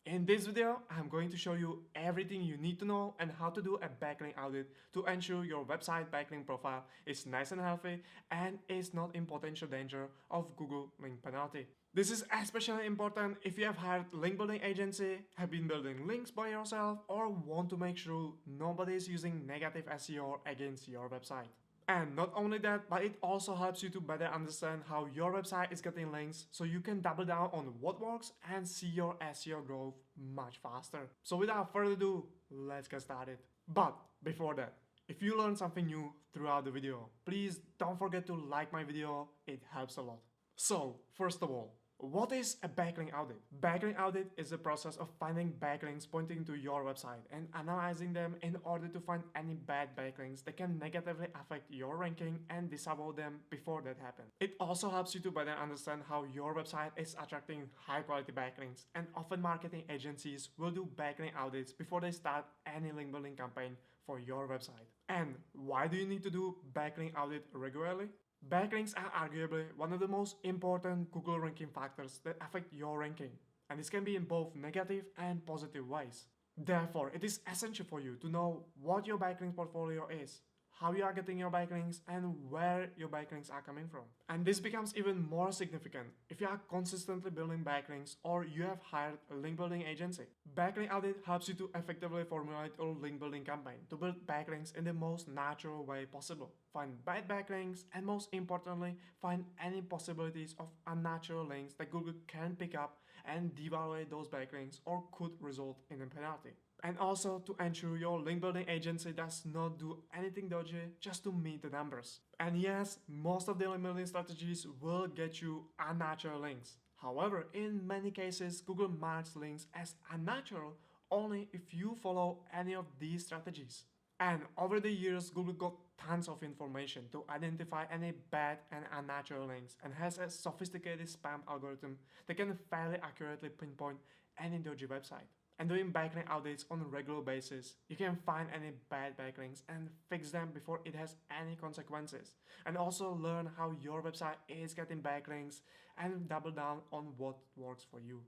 In this video, I'm going to show you everything you need to know and how to do a backlink audit to ensure your website backlink profile is nice and healthy and is not in potential danger of Google link penalty. This is especially important if you have hired link building agency, have been building links by yourself, or want to make sure nobody is using negative SEO against your website. And not only that, but it also helps you to better understand how your website is getting links so you can double down on what works and see your SEO growth much faster. So without further ado, let's get started. But before that, if you learned something new throughout the video, please don't forget to like my video, it helps a lot. So first of all, what is a backlink audit? Backlink audit is the process of finding backlinks pointing to your website and analyzing them in order to find any bad backlinks that can negatively affect your ranking and disavow them before that happens. It also helps you to better understand how your website is attracting high quality backlinks, and often marketing agencies will do backlink audits before they start any link building campaign for your website. And why do you need to do backlink audit regularly? Backlinks are arguably one of the most important Google ranking factors that affect your ranking, and this can be in both negative and positive ways. Therefore, it is essential for you to know what your backlink portfolio is, how you are getting your backlinks, and where your backlinks are coming from. And this becomes even more significant if you are consistently building backlinks or you have hired a link building agency. Backlink audit helps you to effectively formulate a link building campaign to build backlinks in the most natural way possible. Find bad backlinks, and most importantly, find any possibilities of unnatural links that Google can pick up and devalue those backlinks or could result in a penalty. And also to ensure your link building agency does not do anything dodgy just to meet the numbers. And yes, most of the link building strategies will get you unnatural links. However, in many cases, Google marks links as unnatural only if you follow any of these strategies. And over the years, Google got tons of information to identify any bad and unnatural links and has a sophisticated spam algorithm that can fairly accurately pinpoint any dodgy website. And doing backlink audits on a regular basis, you can find any bad backlinks and fix them before it has any consequences. And also learn how your website is getting backlinks and double down on what works for you.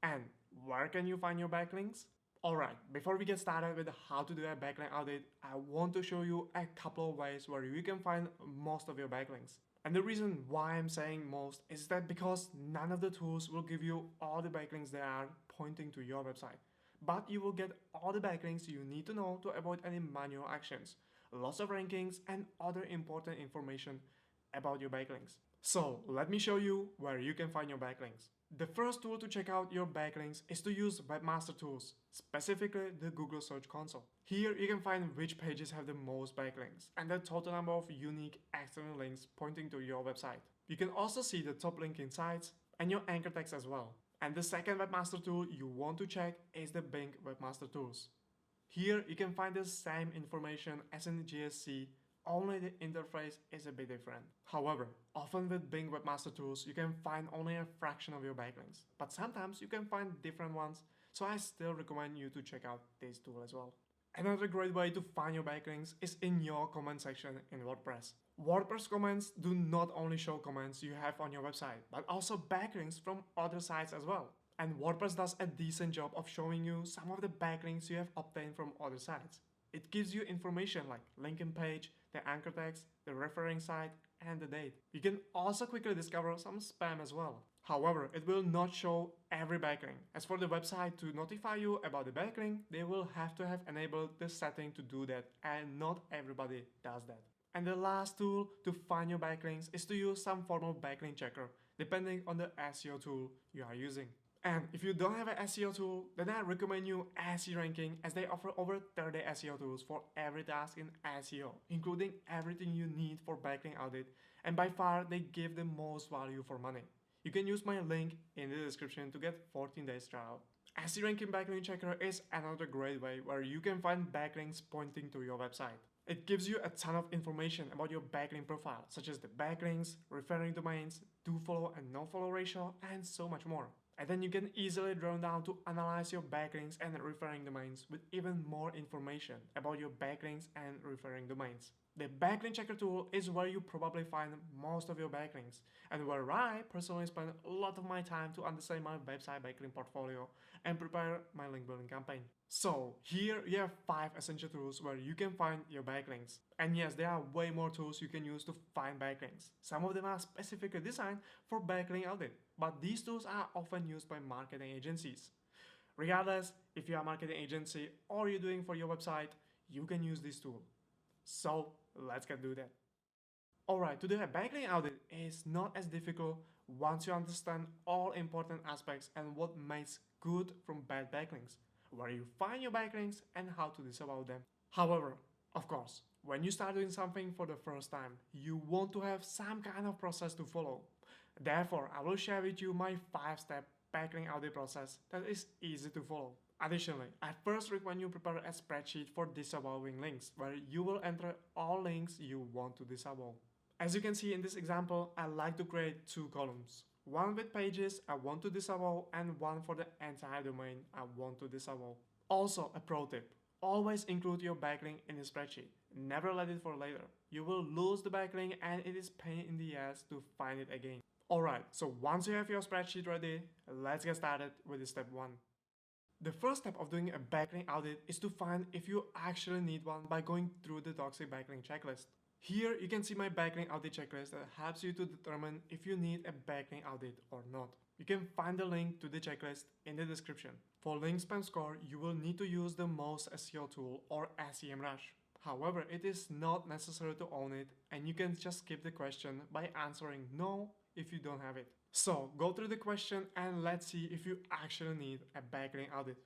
And where can you find your backlinks? Alright, before we get started with how to do a backlink audit, I want to show you a couple of ways where you can find most of your backlinks. And the reason why I'm saying most is that because none of the tools will give you all the backlinks that are pointing to your website. But you will get all the backlinks you need to know to avoid any manual actions, lots of rankings, and other important information about your backlinks. So let me show you where you can find your backlinks. The first tool to check out your backlinks is to use Webmaster Tools, specifically the Google Search Console. Here you can find which pages have the most backlinks and the total number of unique external links pointing to your website. You can also see the top linking sites and your anchor text as well. And the second Webmaster tool you want to check is the Bing Webmaster Tools. Here you can find the same information as in GSC, only the interface is a bit different. However, often with Bing Webmaster Tools you can find only a fraction of your backlinks, but sometimes you can find different ones, so I still recommend you to check out this tool as well. Another great way to find your backlinks is in your comment section in WordPress. WordPress comments do not only show comments you have on your website, but also backlinks from other sites as well. And WordPress does a decent job of showing you some of the backlinks you have obtained from other sites. It gives you information like linking page, the anchor text, the referring site, and the date. You can also quickly discover some spam as well. However, it will not show every backlink. As for the website to notify you about the backlink, they will have to have enabled the setting to do that, and not everybody does that. And the last tool to find your backlinks is to use some form of backlink checker, depending on the SEO tool you are using. And if you don't have an SEO tool, then I recommend you SE Ranking, as they offer over 30 SEO tools for every task in SEO, including everything you need for backlink audit, and by far they give the most value for money. You can use my link in the description to get 14 days trial. SE Ranking Backlink Checker is another great way where you can find backlinks pointing to your website. It gives you a ton of information about your backlink profile, such as the backlinks, referring domains, do follow and no follow ratio, and so much more. And then you can easily drill down to analyze your backlinks and referring domains with even more information about your backlinks and referring domains. The backlink checker tool is where you probably find most of your backlinks, and where I personally spend a lot of my time to understand my website backlink portfolio and prepare my link building campaign. So here you have 5 essential tools where you can find your backlinks. And yes, there are way more tools you can use to find backlinks. Some of them are specifically designed for backlink audit, but these tools are often used by marketing agencies. Regardless, if you are a marketing agency or you're doing for your website, you can use this tool. So let's get do that. Alright, to do a backlink audit is not as difficult once you understand all important aspects and what makes good from bad backlinks, where you find your backlinks and how to disavow them. However, of course, when you start doing something for the first time, you want to have some kind of process to follow. Therefore, I will share with you my 5-step backlink audit process that is easy to follow. Additionally, I first recommend you prepare a spreadsheet for disavowing links, where you will enter all links you want to disavow. As you can see in this example, I like to create 2 columns. One with pages I want to disavow and one for the entire domain I want to disavow. Also, a pro tip. Always include your backlink in the spreadsheet. Never let it for later. You will lose the backlink and it is pain in the ass to find it again. Alright, so once you have your spreadsheet ready, let's get started with step 1. The first step of doing a backlink audit is to find if you actually need one by going through the toxic backlink checklist. Here you can see my backlink audit checklist that helps you to determine if you need a backlink audit or not. You can find the link to the checklist in the description. For link spam score, you will need to use the Most SEO Tool or SEMrush. However, it is not necessary to own it and you can just skip the question by answering no if you don't have it. So go through the question and let's see if you actually need a backlink audit.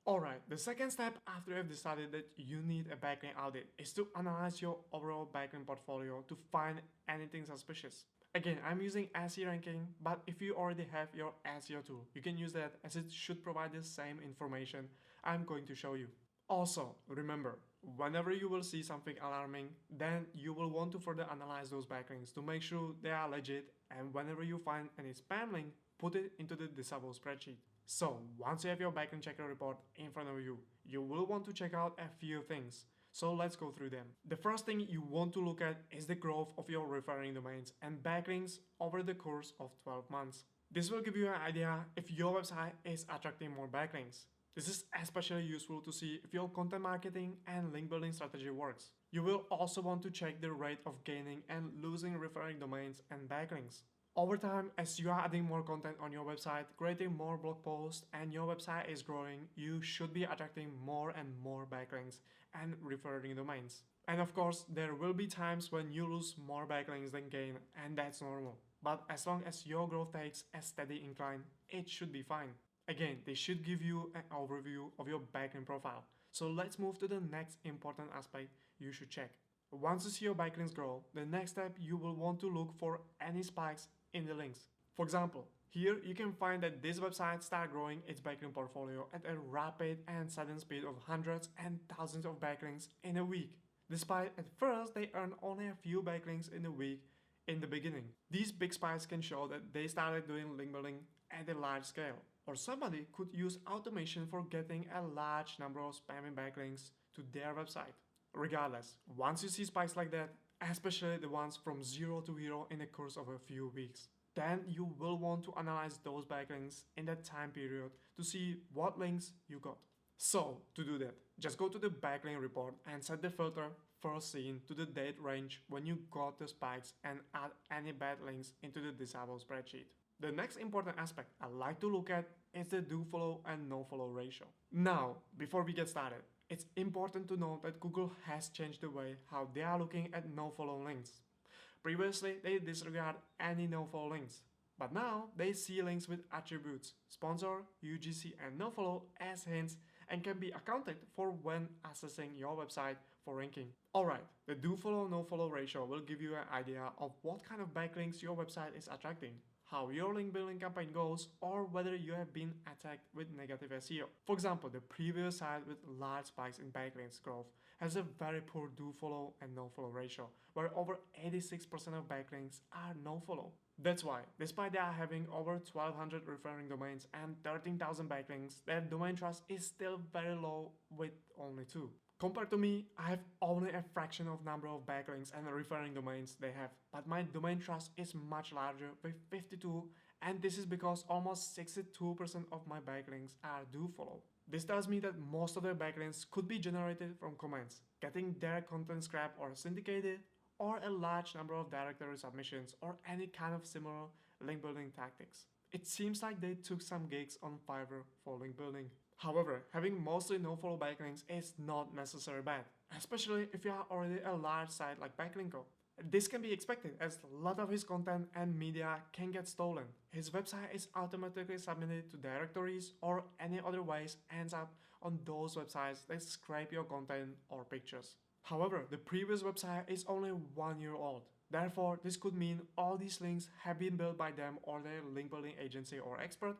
Alright, the second step after you have decided that you need a backlink audit is to analyze your overall backlink portfolio to find anything suspicious. Again, I'm using SE ranking, but if you already have your SEO tool, you can use that as it should provide the same information I'm going to show you. Also, remember, whenever you will see something alarming, then you will want to further analyze those backlinks to make sure they are legit, and whenever you find any spam link, put it into the Disavow spreadsheet. So, once you have your backlink checker report in front of you, you will want to check out a few things. So let's go through them. The first thing you want to look at is the growth of your referring domains and backlinks over the course of 12 months. This will give you an idea if your website is attracting more backlinks. This is especially useful to see if your content marketing and link building strategy works. You will also want to check the rate of gaining and losing referring domains and backlinks. Over time, as you are adding more content on your website, creating more blog posts, and your website is growing, you should be attracting more and more backlinks and referring domains. And of course, there will be times when you lose more backlinks than gain, and that's normal. But as long as your growth takes a steady incline, it should be fine. Again, they should give you an overview of your backlink profile. So let's move to the next important aspect you should check. Once you see your backlinks grow, the next step you will want to look for any spikes in the links. For example, here you can find that this website started growing its backlink portfolio at a rapid and sudden speed of hundreds and thousands of backlinks in a week. Despite at first they earned only a few backlinks in a week in the beginning. These big spikes can show that they started doing link building at a large scale. Or somebody could use automation for getting a large number of spamming backlinks to their website. Regardless, once you see spikes like that, especially the ones from 0 to hero in the course of a few weeks, then you will want to analyze those backlinks in that time period to see what links you got. So, to do that, just go to the backlink report and set the filter first seen to the date range when you got the spikes and add any bad links into the Disavow spreadsheet. The next important aspect I like to look at is the do follow and no follow ratio. Now, before we get started, it's important to note that Google has changed the way how they are looking at no follow links. Previously, they disregard any no follow links, but now they see links with attributes, sponsor, UGC and no follow as hints and can be accounted for when assessing your website for ranking. Alright, the do follow no follow ratio will give you an idea of what kind of backlinks your website is attracting, how your link building campaign goes, or whether you have been attacked with negative SEO. For example, the previous site with large spikes in backlinks growth has a very poor do follow and no follow ratio, where over 86% of backlinks are no follow. That's why, despite they are having over 1200 referring domains and 13,000 backlinks, their domain trust is still very low with only 2. Compared to me, I have only a fraction of number of backlinks and referring domains they have, but my domain trust is much larger with 52, and this is because almost 62% of my backlinks are do follow. This tells me that most of their backlinks could be generated from comments, getting their content scrapped or syndicated, or a large number of directory submissions or any kind of similar link building tactics. It seems like they took some gigs on Fiverr for link building. However, having mostly no-follow backlinks is not necessarily bad, especially if you are already a large site like Backlinko. This can be expected as a lot of his content and media can get stolen. His website is automatically submitted to directories or any other ways ends up on those websites that scrape your content or pictures. However, the previous website is only 1 year old. Therefore, this could mean all these links have been built by them or their link building agency or expert,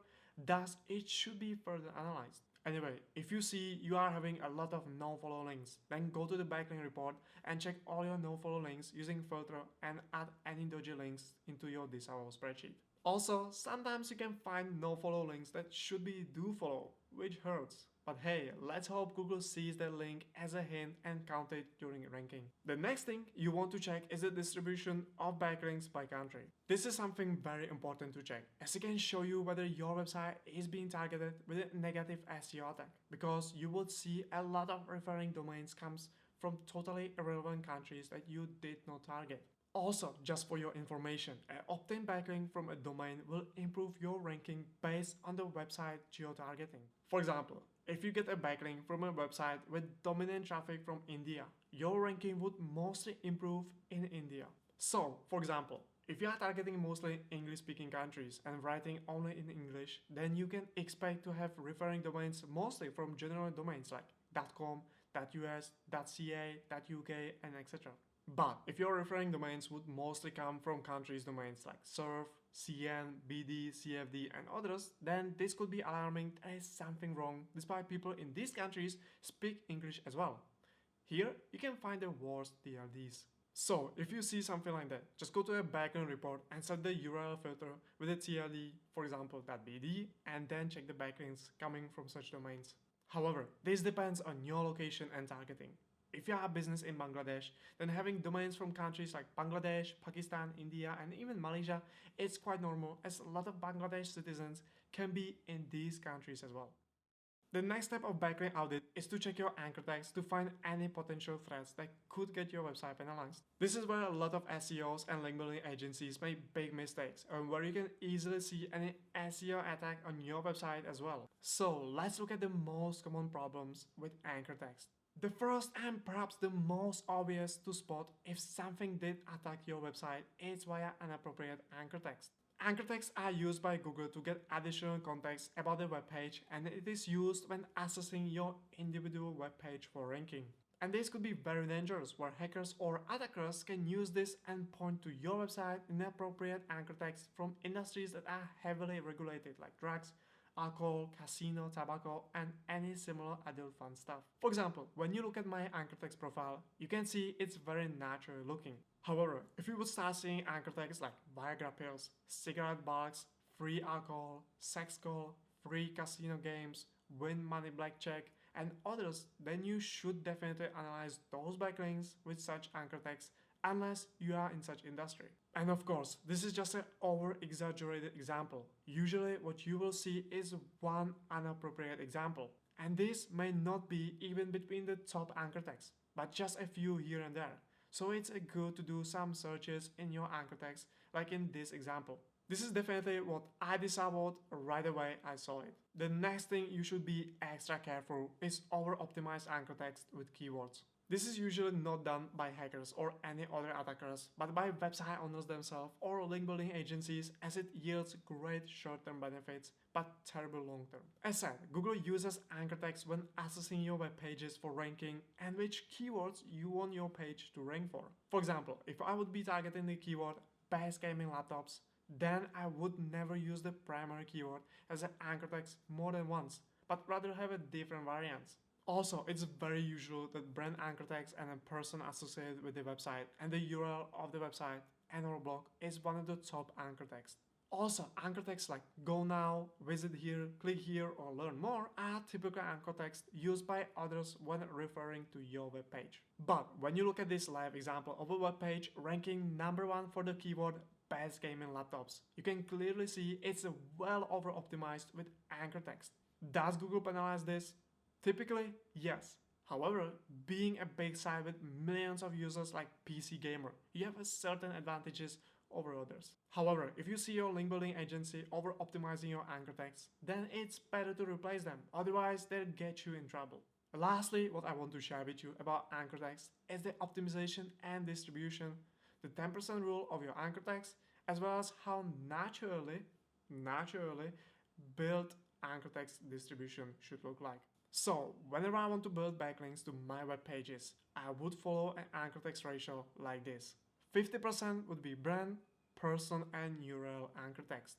thus it should be further analyzed. Anyway, if you see you are having a lot of no-follow links, then go to the backlink report and check all your no-follow links using filter and add any dodgy links into your Disavow spreadsheet. Also, sometimes you can find no-follow links that should be do-follow, which hurts. But hey, let's hope Google sees that link as a hint and count it during ranking. The next thing you want to check is the distribution of backlinks by country. This is something very important to check, as it can show you whether your website is being targeted with a negative SEO attack, because you would see a lot of referring domains comes from totally irrelevant countries that you did not target. Also, just for your information, an opt-in backlink from a domain will improve your ranking based on the website geo-targeting. For example, if you get a backlink from a website with dominant traffic from India, your ranking would mostly improve in India. So, for example, if you are targeting mostly English-speaking countries and writing only in English, then you can expect to have referring domains mostly from general domains like .com, .us, .ca, .uk, and etc. But if your referring domains would mostly come from countries' domains like surf, CN, BD, CFD, and others, then this could be alarming. There is something wrong despite people in these countries speak English as well. Here, you can find the worst TLDs. So, if you see something like that, just go to a backlink report and set the URL filter with a TLD, for example .bd, and then check the backlinks coming from such domains. However, this depends on your location and targeting. If you are a business in Bangladesh, then having domains from countries like Bangladesh, Pakistan, India, and even Malaysia is quite normal, as a lot of Bangladesh citizens can be in these countries as well. The next step of backlink audit is to check your anchor tags to find any potential threats that could get your website penalized. This is where a lot of SEOs and link building agencies make big mistakes, and where you can easily see any SEO attack on your website as well. So let's look at the most common problems with anchor tags. The first and perhaps the most obvious to spot if something did attack your website is via inappropriate anchor text. Anchor texts are used by Google to get additional context about the web page, and it is used when assessing your individual web page for ranking. And this could be very dangerous, where hackers or attackers can use this and point to your website inappropriate anchor text from industries that are heavily regulated like drugs, alcohol, casino, tobacco, and any similar adult fun stuff. For example, when you look at my anchor text profile, you can see it's very natural looking. However, if you would start seeing anchor tags like Viagra pills, cigarette bulks, free alcohol, sex call, free casino games, win money blackjack, and others, then you should definitely analyze those backlinks with such anchor tags unless you are in such industry. And of course, this is just an over-exaggerated example. Usually what you will see is one inappropriate example, and this may not be even between the top anchor tags, but just a few here and there. So it's good to do some searches in your anchor tags, like in this example. This is definitely what I disavowed right away I saw it. The next thing you should be extra careful is over-optimized anchor text with keywords. This is usually not done by hackers or any other attackers, but by website owners themselves or link building agencies, as it yields great short-term benefits but terrible long-term. As said, Google uses anchor text when assessing your web pages for ranking and which keywords you want your page to rank for. For example, if I would be targeting the keyword best gaming laptops, then I would never use the primary keyword as an anchor text more than once, but rather have a different variants. Also, it's very usual that brand anchor tags and a person associated with the website and the URL of the website and or blog is one of the top anchor texts. Also, anchor texts like go now, visit here, click here, or learn more are typical anchor texts used by others when referring to your web page. But when you look at this live example of a web page ranking #1 for the keyword best gaming laptops, you can clearly see it's well over optimized with anchor text. Does Google penalize this? Typically, yes. However, being a big site with millions of users like PC Gamer, you have certain advantages over others. However, if you see your link building agency over optimizing your anchor text, then it's better to replace them, otherwise they'll get you in trouble. Lastly, what I want to share with you about anchor text is the optimization and distribution, the 10% rule of your anchor text, as well as how naturally built anchor text distribution should look like. So, whenever I want to build backlinks to my web pages, I would follow an anchor text ratio like this. 50% would be brand, person, and URL anchor text.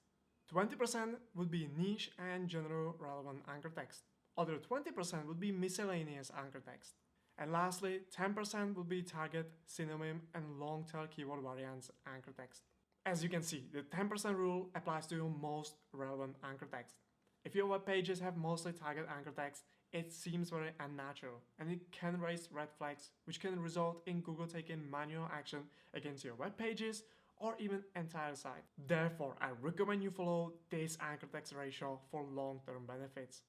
20% would be niche and general relevant anchor text. Other 20% would be miscellaneous anchor text. And lastly, 10% would be target, synonym, and long tail keyword variants anchor text. As you can see, the 10% rule applies to your most relevant anchor text. If your web pages have mostly target anchor text, it seems very unnatural and it can raise red flags which can result in Google taking manual action against your web pages or even entire site. Therefore, I recommend you follow this anchor text ratio for long-term benefits.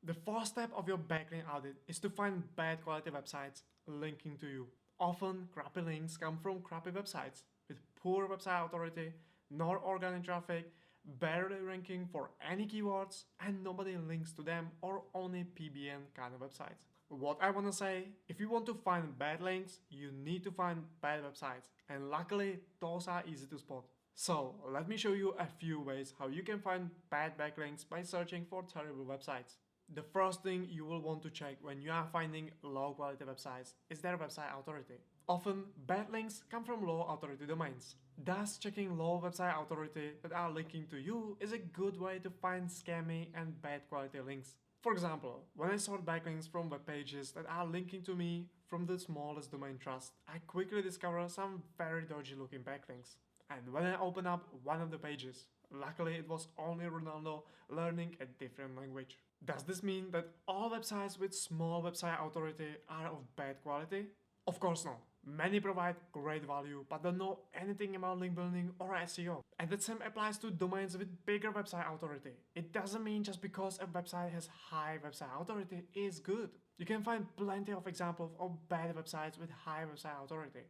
The first step of your backlink audit is to find bad quality websites linking to you. Often, crappy links come from crappy websites with poor website authority, no organic traffic, barely ranking for any keywords, and nobody links to them or only PBN kind of websites. What I want to say, if you want to find bad links, you need to find bad websites, and luckily those are easy to spot. So let me show you a few ways how you can find bad backlinks by searching for terrible websites. The first thing you will want to check when you are finding low quality websites is their website authority. Often, bad links come from low authority domains. Thus, checking low website authority that are linking to you is a good way to find scammy and bad quality links. For example, when I sort backlinks from web pages that are linking to me from the smallest domain trust, I quickly discover some very dodgy looking backlinks. And when I open up one of the pages, luckily it was only Ronaldo learning a different language. Does this mean that all websites with small website authority are of bad quality? Of course not. Many provide great value but don't know anything about link building or SEO. And the same applies to domains with bigger website authority. It doesn't mean just because a website has high website authority is good. You can find plenty of examples of bad websites with high website authority.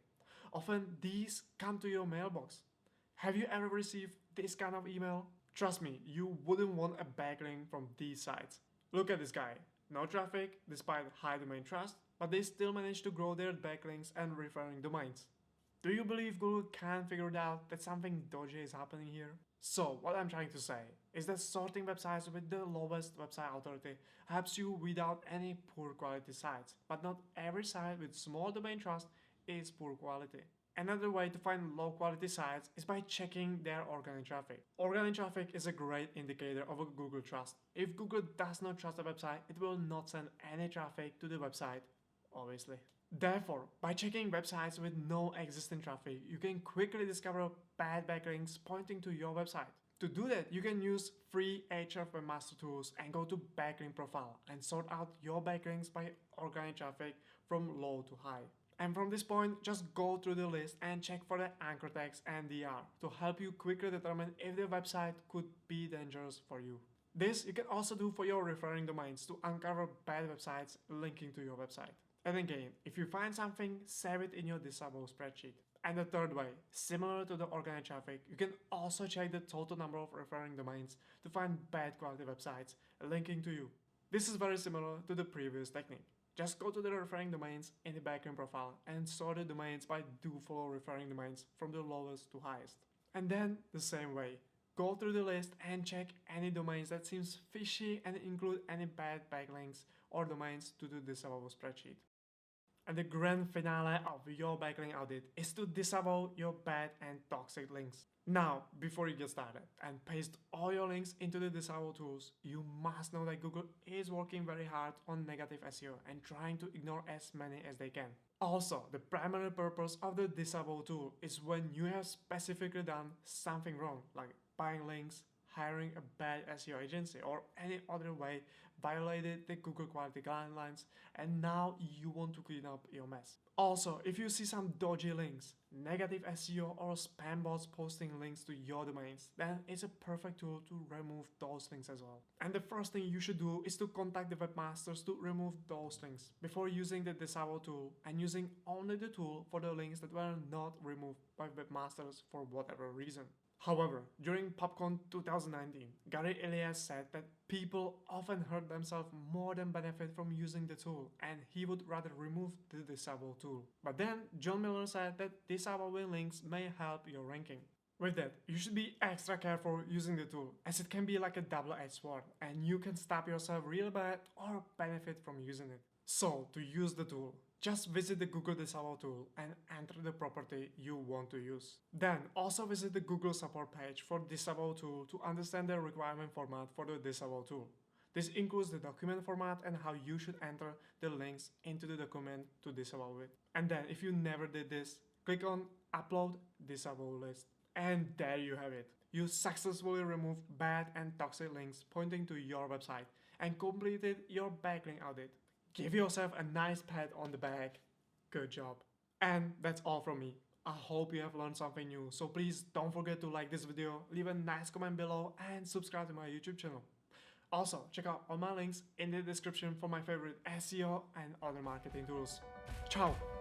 Often these come to your mailbox. Have you ever received this kind of email? Trust me, you wouldn't want a backlink from these sites. Look at this guy. No traffic despite high domain trust, but they still manage to grow their backlinks and referring domains. Do you believe Google can't figure it out that something dodgy is happening here? So what I'm trying to say is that sorting websites with the lowest website authority helps you weed out any poor quality sites, but not every site with small domain trust is poor quality. Another way to find low quality sites is by checking their organic traffic. Organic traffic is a great indicator of a Google trust. If Google does not trust a website, it will not send any traffic to the website, obviously. Therefore, by checking websites with no existing traffic, you can quickly discover bad backlinks pointing to your website. To do that, you can use free Ahrefs Webmaster Tools and go to Backlink Profile and sort out your backlinks by organic traffic from low to high. And from this point, just go through the list and check for the anchor text and DR to help you quickly determine if the website could be dangerous for you. This you can also do for your referring domains to uncover bad websites linking to your website. And again, if you find something, save it in your Disavow spreadsheet. And the third way, similar to the organic traffic, you can also check the total number of referring domains to find bad quality websites linking to you. This is very similar to the previous technique. Just go to the referring domains in the Backlink profile and sort the domains by do follow referring domains from the lowest to highest. And then the same way, go through the list and check any domains that seems fishy and include any bad backlinks or domains to the Disavow spreadsheet. And the grand finale of your backlink audit is to disavow your bad and toxic links. Now, before you get started and paste all your links into the Disavow tools, you must know that Google is working very hard on negative SEO and trying to ignore as many as they can. Also, the primary purpose of the Disavow tool is when you have specifically done something wrong, like buying links, hiring a bad SEO agency, or any other way violated the Google quality guidelines, and now you want to clean up your mess. Also, if you see some dodgy links, negative SEO or spam bots posting links to your domains, then it's a perfect tool to remove those links as well. And the first thing you should do is to contact the webmasters to remove those links before using the Disavow tool and using only the tool for the links that were not removed by webmasters for whatever reason. However, during PopCon 2019, Gary Elias said that people often hurt themselves more than benefit from using the tool, and he would rather remove the Disavow tool. But then, John Miller said that disavowing links may help your ranking. With that, you should be extra careful using the tool, as it can be like a double-edged sword, and you can stab yourself real bad or benefit from using it. So, to use the tool, just visit the Google Disavow tool and enter the property you want to use. Then also visit the Google support page for Disavow tool to understand the requirement format for the Disavow tool. This includes the document format and how you should enter the links into the document to disavow it. And then if you never did this, click on Upload Disavow List. And there you have it. You successfully removed bad and toxic links pointing to your website and completed your backlink audit. Give yourself a nice pat on the back. Good job. And that's all from me. I hope you have learned something new, so please don't forget to like this video, leave a nice comment below and subscribe to my YouTube channel. Also, check out all my links in the description for my favorite SEO and other marketing tools. Ciao!